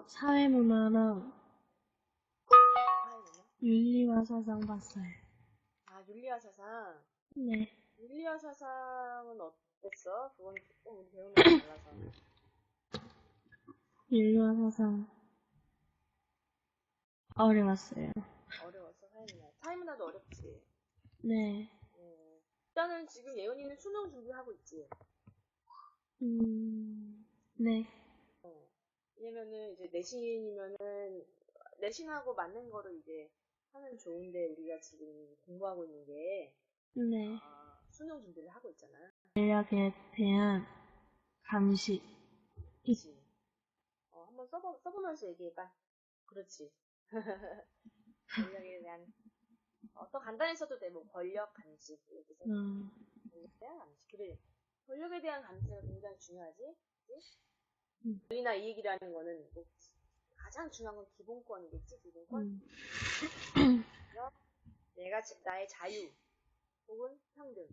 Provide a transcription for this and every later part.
사회문화랑 사회문화? 윤리와 사상 봤어요. 아, 윤리와 사상. 네. 윤리와 사상은 어땠어? 그건 조금 우리 배우는 게 달라서. 윤리와 사상 어려웠어요. 어려웠어, 사회문화. 사회문화도 어렵지. 네. 일단은 지금 예은이는 수능 준비하고 있지. 네. 왜냐면은 이제 내신하고 맞는 거를 이제 하면 좋은데 우리가 지금 공부하고 있는 게 네. 수능 준비를 하고 있잖아. 전략에 대한 감시. 그렇지. 한번 써보면서 얘기해봐. 그렇지. 권력에 대한 더 간단히 써도 돼. 뭐 권력 감시 이렇게 써도 돼. 권력에 대한 감시. 그래. 권력에 대한 감시가 굉장히 중요하지. 그치? 권리나 이익이라는 거는 뭐 가장 중요한 건 기본권이겠지. 기본권. 나의 자유 혹은 평등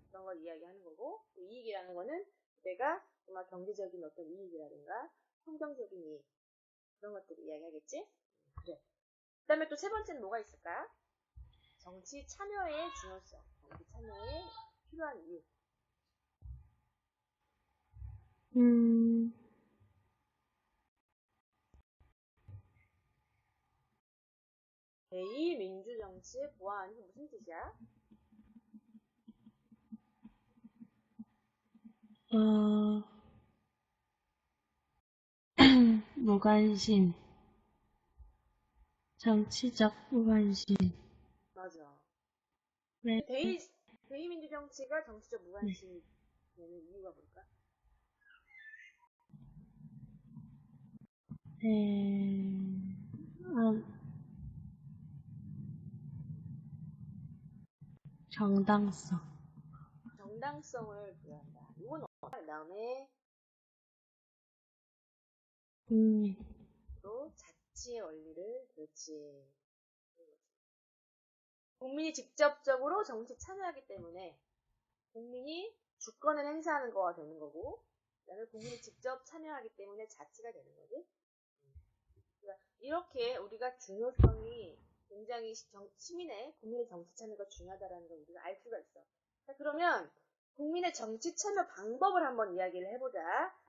그런 걸 이야기하는 거고, 이익이라는 거는 내가 정말 경제적인 어떤 이익이라든가 환경적인 이익 그런 것들을 이야기하겠지. 그래. 그 다음에 또 세 번째는 뭐가 있을까? 정치 참여의 중요성. 정치 참여에 필요한 이유. 제2민주정치의 보완이 무슨 뜻이야? 무관심. 정치적 무관심. 맞아. 네. 제2민주정치가 정치적 무관심이 되는 이유가 뭘까? 정당성. 정당성을 부여한다. 이건 그 다음에 또 자치의 원리를 그렇지. 국민이 직접적으로 정치 참여하기 때문에 국민이 주권을 행사하는 거가 되는 거고, 그다음에 국민이 직접 참여하기 때문에 자치가 되는 거지. 그러니까 이렇게 우리가 중요성이 굉장히 국민의 정치 참여가 중요하다는 걸 우리가 알 수가 있어. 자, 그러면 국민의 정치 참여 방법을 한번 이야기를 해보자.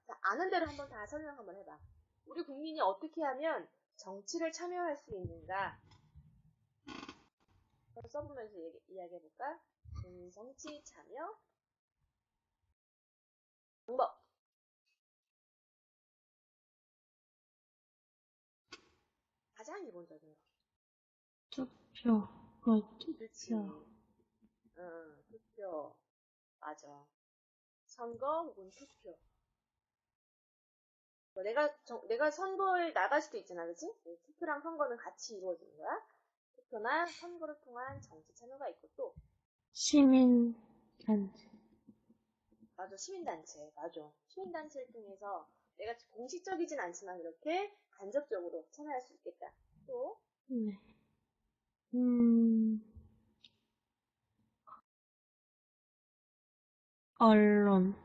자, 아는 대로 한번 다 설명 한번 해봐. 우리 국민이 어떻게 하면 정치를 참여할 수 있는가? 써보면서 이야기해볼까? 정치 참여 방법. 가장 기본적인 거. 투표. 그렇지. 투표. 맞아. 선거 혹은 투표. 내가 선거에 나갈 수도 있잖아, 그치? 투표랑 선거는 같이 이루어지는 거야. 투표나 선거를 통한 정치 참여가 있고 또 시민단체. 맞아, 시민단체. 맞아. 시민단체를 통해서 내가 공식적이진 않지만 이렇게 간접적으로 참여할 수 있겠다. 또 네. 언론.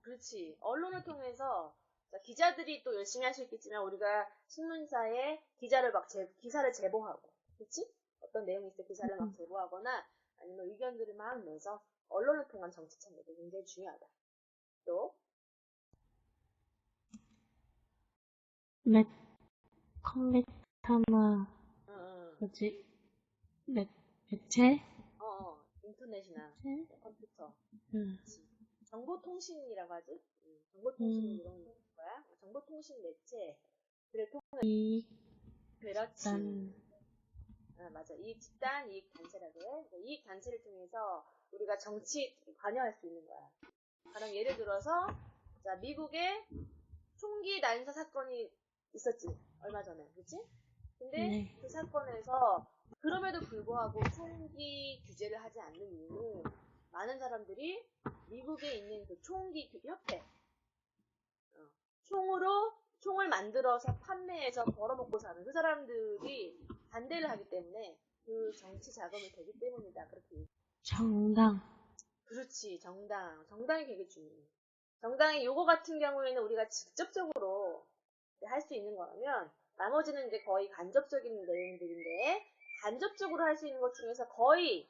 그렇지. 언론을 통해서 기자들이 또 열심히 할 수 있겠지만 우리가 신문사에 기사를 제보하고, 그렇지? 어떤 내용이 있을 때 기사를 막 제보하거나 아니면 의견들을 막 내서 언론을 통한 정치 참여도 굉장히 중요하다. 또 컴퓨터나 뭐지? 매체? 인터넷이나 컴퓨터. 응. 정보통신이라고 하지? 정보통신은 이런 거야. 정보통신 매체를 통해 그렇지. 맞아. 이익 집단, 이익 단체라고 해. 이익 단체를 통해서 우리가 정치 관여할 수 있는 거야. 가령 예를 들어서 자, 미국에 총기 난사 사건이 있었지. 얼마 전에. 그치? 근데 네. 그 사건에서 그럼에도 불구하고 총기 규제를 하지 않는 이유는 많은 사람들이 미국에 있는 그 총기 협회 총을 만들어서 판매해서 벌어먹고 사는 그 사람들이 반대를 하기 때문에 그 정치 자금을 대기 때문이다. 그렇게. 정당. 그렇지. 정당이 되게 중요해. 정당이 요거 같은 경우에는 우리가 직접적으로 할 수 있는 거라면 나머지는 이제 거의 간접적인 내용들인데 간접적으로 할 수 있는 것 중에서 거의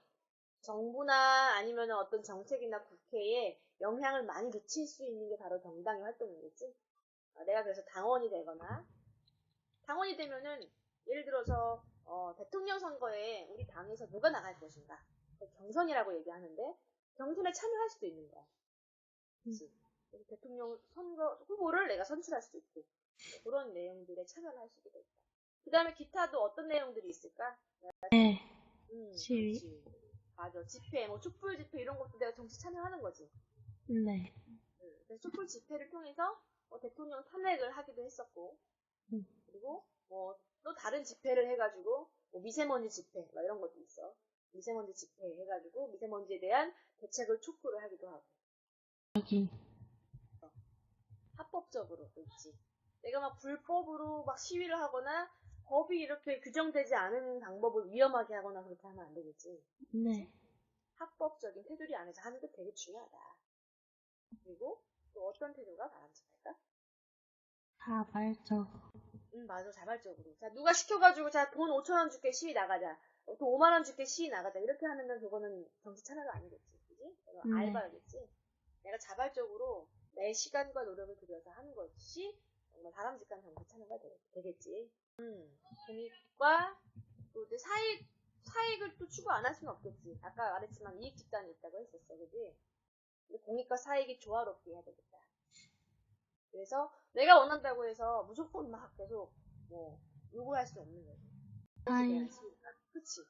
정부나 아니면 어떤 정책이나 국회에 영향을 많이 미칠 수 있는 게 바로 정당의 활동이겠지. 내가 그래서 당원이 되거나 당원이 되면은 예를 들어서 대통령 선거에 우리 당에서 누가 나갈 것인가 경선이라고 얘기하는데 경선에 참여할 수도 있는 거야. 그치? 그래서 대통령 선거 후보를 내가 선출할 수도 있고 그런 내용들에 참여를 할 수 있게 됐다. 그 다음에 기타도 어떤 내용들이 있을까? 네. 시위. 그렇지. 맞아. 집회, 뭐 촛불 집회 이런 것도 내가 정치 참여하는 거지. 네. 그래서 촛불 집회를 통해서 대통령 탄핵을 하기도 했었고, 그리고 또 다른 집회를 해가지고 미세먼지 집회 막 이런 것도 있어. 미세먼지 집회 해가지고 미세먼지에 대한 대책을 촉구를 하기도 하고. 여기. 합법적으로 있지. 내가 막 불법으로 막 시위를 하거나 법이 이렇게 규정되지 않은 방법을 위험하게 하거나 그렇게 하면 안 되겠지. 네. 합법적인 테두리 안에서 하는 게 되게 중요하다. 그리고 또 어떤 태도가 바람직할까? 자발적. 맞아. 자발적으로. 자, 누가 시켜가지고 자, 돈 5,000원 줄게 시위 나가자. 돈 5만원 줄게 시위 나가자. 이렇게 하면 그거는 정치 참여가 아니겠지. 그지? 알바겠지. 내가 자발적으로 내 시간과 노력을 들여서 하는 것이 정말 바람직한 정치 참여가 되겠지. 공익과 또 이제 사익을 또 추구 안 할 수는 없겠지. 아까 말했지만 이익 집단이 있다고 했었어. 그지? 공익과 사익이 조화롭게 해야 되겠다. 그래서 내가 원한다고 해서 무조건 막 계속 요구할 수 없는 거지. 사익. 그치.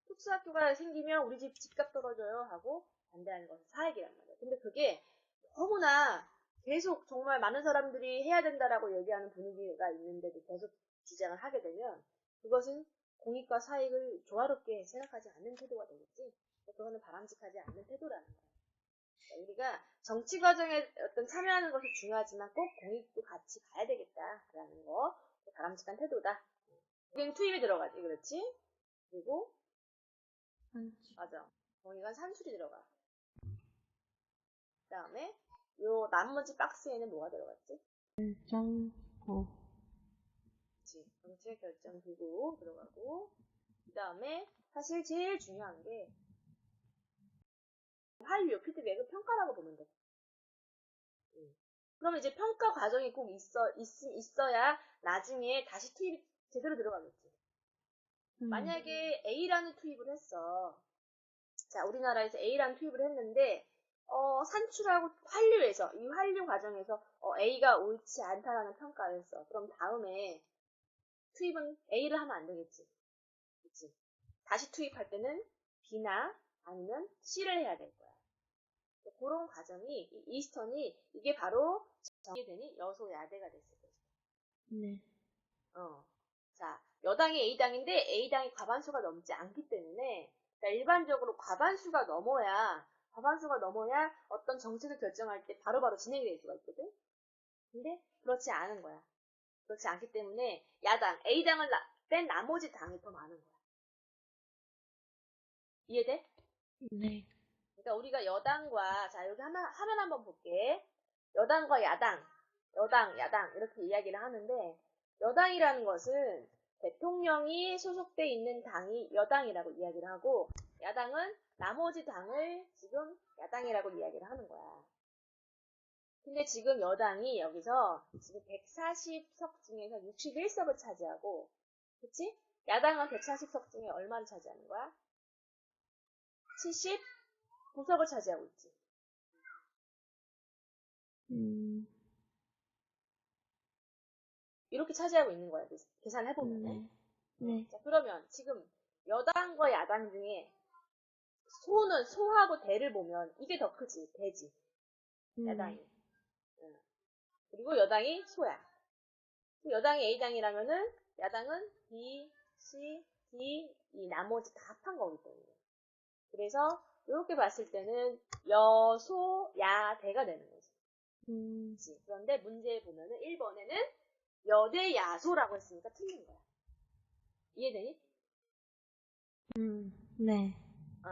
특수학교가 생기면 우리 집 집값 떨어져요 하고 반대하는 것은 사익이란 말이야. 근데 그게 너무나 계속 정말 많은 사람들이 해야 된다라고 얘기하는 분위기가 있는데도 계속 주장을 하게 되면 그것은 공익과 사익을 조화롭게 생각하지 않는 태도가 되겠지. 그거는 바람직하지 않는 태도라는 거야. 우리가 정치 과정에 어떤 참여하는 것이 중요하지만 꼭 공익도 같이 가야 되겠다라는 거 바람직한 태도다. 여기는 투입이 들어가지, 그렇지? 그리고 맞아. 공익은 산술이 들어가. 그 다음에 요 나머지 박스에는 뭐가 들어갔지? 결정구. 그치. 정책 결정 기구 들어가고 그 다음에 사실 제일 중요한 게 활류, 피드백은 평가라고 보면 돼. 그러면 이제 평가 과정이 꼭 있어야 나중에 다시 투입이 제대로 들어가겠지. 만약에 A라는 투입을 했어. 자, 우리나라에서 A라는 투입을 했는데, 산출하고 환류에서, 이 환류 과정에서, A가 옳지 않다라는 평가를 했어. 그럼 다음에 투입은 A를 하면 안 되겠지. 그치? 다시 투입할 때는 B나 아니면 C를 해야 될 거야. 그런 과정이, 이 이스턴이, 이게 바로 정리되니 여소야대가 됐을 거지. 네. 자, 여당이 A당인데 A당이 과반수가 넘지 않기 때문에 그러니까 일반적으로 과반수가 넘어야 어떤 정책을 결정할 때 바로바로 진행이 될 수가 있거든. 근데 그렇지 않은 거야. 그렇지 않기 때문에 야당, A당을 뺀 나머지 당이 더 많은 거야. 이해돼? 네. 그러니까 우리가 여당과 자 여기 화면 한번 볼게. 여당과 야당, 야당 이렇게 이야기를 하는데 여당이라는 것은 대통령이 소속돼 있는 당이 여당이라고 이야기를 하고 야당은 나머지 당을 지금 야당이라고 이야기를 하는 거야. 근데 지금 여당이 여기서 지금 140석 중에서 61석을 차지하고 그치? 야당은 140석 중에 얼마를 차지하는 거야? 79석을 차지하고 있지. 이렇게 차지하고 있는 거야. 계산해보면은. 네. 자, 그러면 지금 여당과 야당 중에 소하고 대를 보면 이게 더 크지. 대지. 야당이. 그리고 여당이 소야. 여당이 A당이라면은 야당은 B, C, D, 이 나머지 다 합한 거기 때문에. 그래서 이렇게 봤을 때는 여소, 야, 대가 되는 거지. 그런데 문제에 보면은 1번에는 여대 야소라고 했으니까 틀린 거야. 이해되니? 네.